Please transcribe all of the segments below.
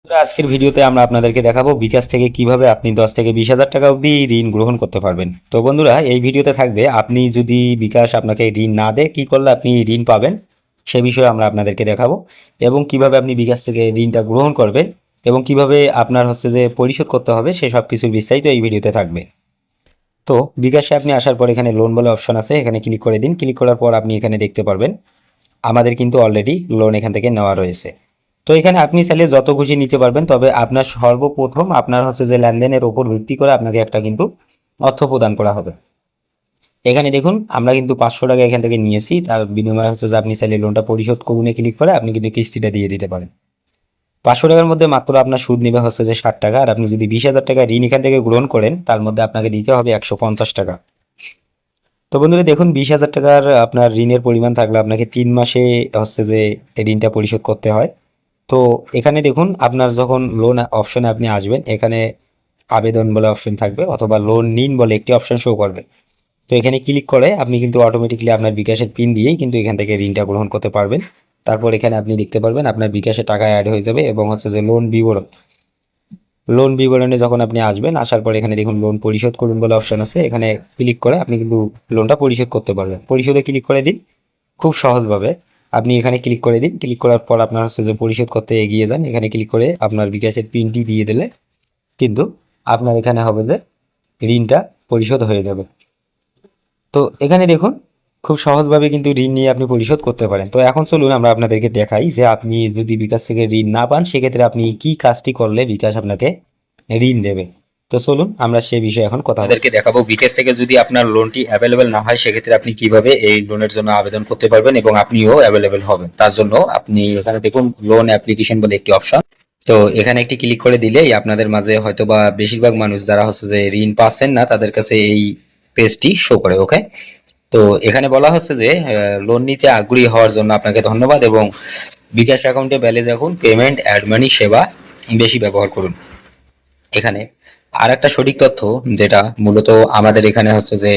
আজকের ভিডিওতে আমরা আপনাদেরকে দেখাবো বিকাশ থেকে কিভাবে আপনি 10 থেকে 20,000 টাকা অবধি ঋণ গ্রহণ করতে পারবেন। তো বন্ধুরা, এই ভিডিওতে থাকবে আপনি যদি বিকাশ আপনাকে ঋণ না দেয় কি করলে আপনি ঋণ পাবেন সে বিষয়ে আমরা আপনাদেরকে দেখাবো, এবং কিভাবে আপনি বিকাশ থেকে ঋণটা গ্রহণ করবেন এবং কিভাবে আপনার যে পরিশোধ করতে হবে সে সব কিছুর বিস্তারিত এই ভিডিওতে থাকবে। তো বিকাশে আপনি আসার পর এখানে লোন বলে অপশন আছে, এখানে ক্লিক করে দিন। ক্লিক করার পর আপনি এখানে দেখতে পারবেন আমাদের কিন্তু অলরেডি লোন এখান থেকে নেওয়া রয়েছে। তো এখানে আপনি চাইলে যত খুশি নিতে পারবেন, তবে আপনার সর্বপ্রথম আপনার যে লেনদেনের উপর ভিত্তি করে আপনাকে একটা কিন্তু অর্থ প্রদান করা হবে। এখানে দেখুন আমরা কিন্তু 500 টাকা এখান থেকে নিয়েছি, তার বিনিময়ে যে আপনি চাইলে লোনটা পরিশোধ করুনে ক্লিক করে আপনি কিন্তু কিস্তিটা দিয়ে দিতে পারেন। 500 টাকার মধ্যে মাত্র আপনার সুদ নেবে যে 60 টাকা, আর আপনি যদি 20,000 টাকা ঋণ এখান থেকে গ্রহণ করেন তার মধ্যে আপনাকে দিতে হবে 150 টাকা। তো বন্ধুরা দেখুন, 20,000 টাকার আপনার ঋণের পরিমাণ থাকলে আপনাকে 3 মাসে যে ঋণটা পরিশোধ করতে হয়। তো এখানে দেখুন আপনার যখন লোন অপশনে আপনি আসবেন, এখানে আবেদন বলে অপশন থাকবে অথবা লোন নিন বলে একটি অপশন শো করবে। তো এখানে ক্লিক করে আপনি কিন্তু অটোমেটিকলি আপনার বিকাশের পিন দিয়েই কিন্তু এখান থেকে ঋণটা গ্রহণ করতে পারবেন। তারপর এখানে আপনি দেখতে পারবেন আপনার বিকাশে টাকা অ্যাড হয়ে যাবে এবং যে লোন বিবরণে যখন আপনি আসবেন, আসার পর এখানে দেখুন লোন পরিশোধ করুন বলে অপশন আছে, এখানে ক্লিক করে আপনি কিন্তু লোনটা পরিশোধ করতে পারবেন। পরিশোধে ক্লিক করে দিন, খুব সহজভাবে আপনি এখানে ক্লিক করে দিন। ক্লিক করার পর আপনার যে পরিশোধ করতে এগিয়ে যান, এখানে ক্লিক করে আপনার বিকাশের পিনটি দিয়ে দিলে কিন্তু আপনার এখানে হবে যে ঋণটা পরিশোধ হয়ে যাবে। তো এখানে দেখুন খুব সহজভাবে কিন্তু ঋণ নিয়ে আপনি পরিশোধ করতে পারেন। তো এখন চলুন আমরা আপনাদেরকে দেখাই যে আপনি যদি বিকাশ থেকে ঋণ না পান সেক্ষেত্রে আপনি কি কাজটি করলে বিকাশ আপনাকে ঋণ দেবে। তো চলুন আমরা সে বিষয়ে এখন কথা আপনাদেরকে দেখাবো। বিকাশ থেকে যদি আপনার লোনটি অ্যাভেলেবেল না হয় সেক্ষেত্রে আপনি কিভাবে এই লোনের জন্য আবেদন করতে পারবেন এবং আপনিও অ্যাভেলেবেল হবেন। তার জন্য আপনি এখানে দেখুন লোন অ্যাপ্লিকেশন বলে একটি অপশন, তো এখানে একটি ক্লিক করে দিলেই আপনাদের মাঝে হয়তোবা বেশিরভাগ মানুষ যারা যে ঋণ পাচ্ছেন না তাদের কাছে এই পেজটি শো করে। ওকে, তো এখানে বলা হচ্ছে যে লোন নিতে আগ্রহী হওয়ার জন্য আপনাকে ধন্যবাদ এবং বিকাশ অ্যাকাউন্টে ব্যালেন্স রাখুন, পেমেন্ট অ্যাড মানি সেবা বেশি ব্যবহার করুন। এখানে আর একটা সঠিক তথ্য যেটা মূলত আমাদের এখানে যে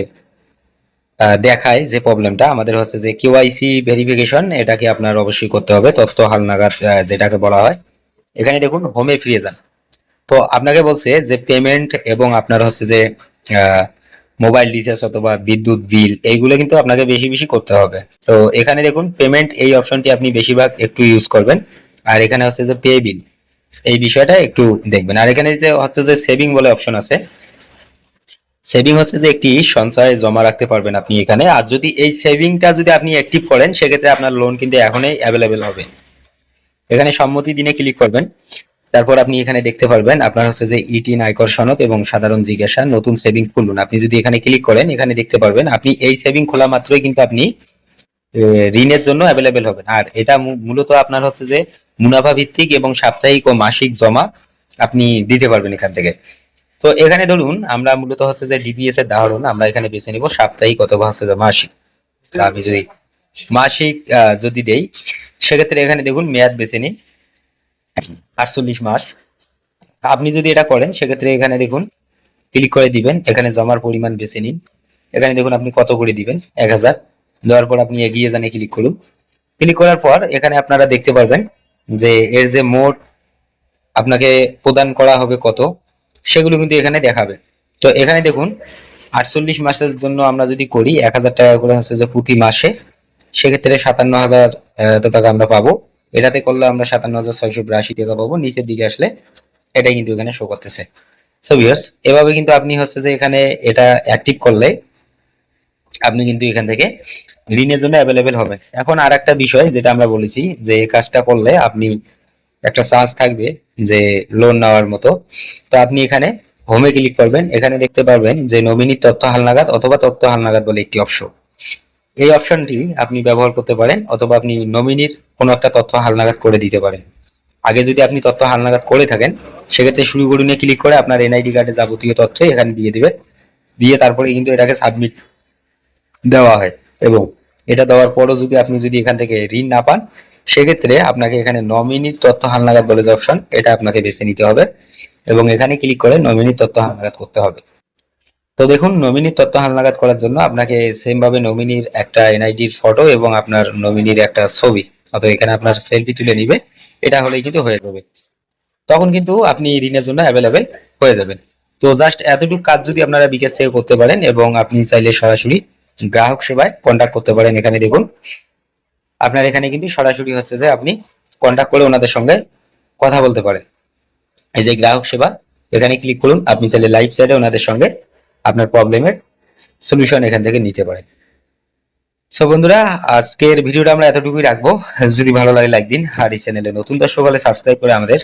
দেখায় যে প্রবলেমটা আমাদের যে কেওয়াইসি ভেরিফিকেশন, এটাকে আপনার অবশ্যই করতে হবে তথ্য হালনাগাদ যেটাকে বলা হয়। এখানে দেখুন হোমে ফিরে যান। তো আপনাকে বলছে যে পেমেন্ট এবং আপনার যে মোবাইল রিচার্জ অথবা বিদ্যুৎ বিল এইগুলো কিন্তু আপনাকে বেশি বেশি করতে হবে। তো এখানে দেখুন পেমেন্ট এই অপশনটি আপনি বেশিরভাগ একটু ইউজ করবেন, আর এখানে যে পে বিল এই বিষয়টা একটু দেখবেন। আর এখানে যে সেভিং বলে অপশন আছে, সেভিং যে একটি সঞ্চয় জমা রাখতে পারবেন আপনি এখানে। আর যদি এই সেভিংটা যদি আপনি অ্যাক্টিভ করেন সেক্ষেত্রে আপনার লোন কিন্তু এখনই অ্যাভেলেবেল হবে। এখানে সম্মতি দিনে ক্লিক করবেন। তারপর আপনি এখানে দেখতে পারবেন আপনার যে ইটিন আয়কর সনদ এবং সাধারণ জিজ্ঞাসা নতুন সেভিং খুলুন। আপনি যদি এখানে ক্লিক করেন এখানে দেখতে পারবেন আপনি এই সেভিং খোলা মাত্রই কিন্তু আপনি ঋণের জন্য অ্যাভেলেবেল হবেন। আর এটা মূলত আপনার যে মুনাফা ভিত্তিক এবং সাপ্তাহিক ও মাসিক জমা আপনি দিতে পারবেন এখান থেকে। তো এখানে ধরুন আমরা মূলত যে ডিপিএস এর ধারণ আমরা এখানে বেছে নিব সাপ্তাহিক অথবা যে মাসিক। আমি যদি মাসিক যদি দেই সেক্ষেত্রে এখানে দেখুন মেয়াদ বেছে নিন 48 মাস। আপনি যদি এটা করেন সেক্ষেত্রে এখানে দেখুন ক্লিক করে দিবেন, এখানে জমার পরিমাণ বেছে নিন। এখানে দেখুন আপনি কত করে দিবেন, 1000 দেওয়ার পর আপনি এগিয়ে জানে ক্লিক করুন। ক্লিক করার পর এখানে আপনারা দেখতে পারবেন যে এর যে মোট আপনাকে প্রদান করা হবে কত সেগুলো কিন্তু এখানে দেখাবে। তো এখানে দেখুন 48 মাসের জন্য আমরা যদি করি 1000 টাকা করে যে প্রতি মাসে, সেক্ষেত্রে 57,000 টাকা আমরা পাবো। এটাতে করলে আমরা 57,682 টাকা পাবো। নিচের দিকে আসলে এটাই কিন্তু এখানে শো করতেছে। সো ভিউয়ার্স, এভাবে কিন্তু আপনি যে এখানে এটা অ্যাক্টিভ করলে আপনি কিন্তু এখান থেকে ঋণের জন্য অ্যাভেলেবেল হবেন। এখন আর একটা বিষয় যেটা আমরা বলেছি যে এই কাজটা করলে আপনি একটা চান্স থাকবে যে লোন নেওয়ার মতো। তো আপনি এখানে হোমে ক্লিক করবেন, এখানে দেখতে পারবেন যে নমিনি তথ্য হালনাগাদ অথবা তথ্য হালনাগাদ বলে একটি অপশন। এই অপশনটি আপনি ব্যবহার করতে পারেন অথবা আপনি নমিনির কোনো একটা তথ্য হালনাগাদ করে দিতে পারেন। আগে যদি আপনি তথ্য হালনাগাদ করে থাকেন সেক্ষেত্রে শুরু করুনে ক্লিক করে আপনার এনআইডি কার্ডের যাবতীয় তথ্য এখানে দিয়ে দিবেন, দিয়ে তারপরে কিন্তু এটাকে সাবমিট দেওয়া হয়। এবং এটা দেওয়ার পরও যদি আপনি এখান থেকে ঋণ না পান সেক্ষেত্রে আপনাকে এখানে নমিনির তথ্য হালনাগাদ বলে যে অপশন এটা আপনাকে বেছে নিতে হবে এবং এখানে ক্লিক করে নমিনির তথ্য হালনাগাদ করতে হবে। তো দেখুন নমিনির তথ্য হালনাগাদ করার জন্য আপনাকে সেম ভাবে নমিনির একটা এনআইডির ফটো এবং আপনার নমিনির একটা ছবি অথবা এখানে আপনার সেলফি তুলে নিবে, এটা হলেই কিন্তু হয়ে যাবে। তখন কিন্তু আপনি ঋণের জন্য অ্যাভেলেবেল হয়ে যাবেন। তো জাস্ট এতটুকু কাজ যদি আপনারা বিকাশ থেকে করতে পারেন এবং আপনি চাইলে সরাসরি গ্রাহক সেবায় কন্ট্যাক্ট করতে পারেন। এখানে দেখুন আপনার এখানে কিন্তু সরাসরি হচ্ছে যে আপনি কন্ট্যাক্ট করে ওনাদের সঙ্গে কথা বলতে পারেন। এই যে গ্রাহক সেবা, এখানে ক্লিক করুন, আপনি চাইলে লাইভ চ্যাটে ওনাদের সঙ্গে আপনার প্রবলেমের সলিউশন এখান থেকে নিতে পারেন। সো বন্ধুরা, আজকের ভিডিওটা আমরা এতটুকুই রাখবো। যদি ভালো লাগে লাইক দিন, আর এই চ্যানেলে নতুন দর্শক হলে সাবস্ক্রাইব করে আমাদের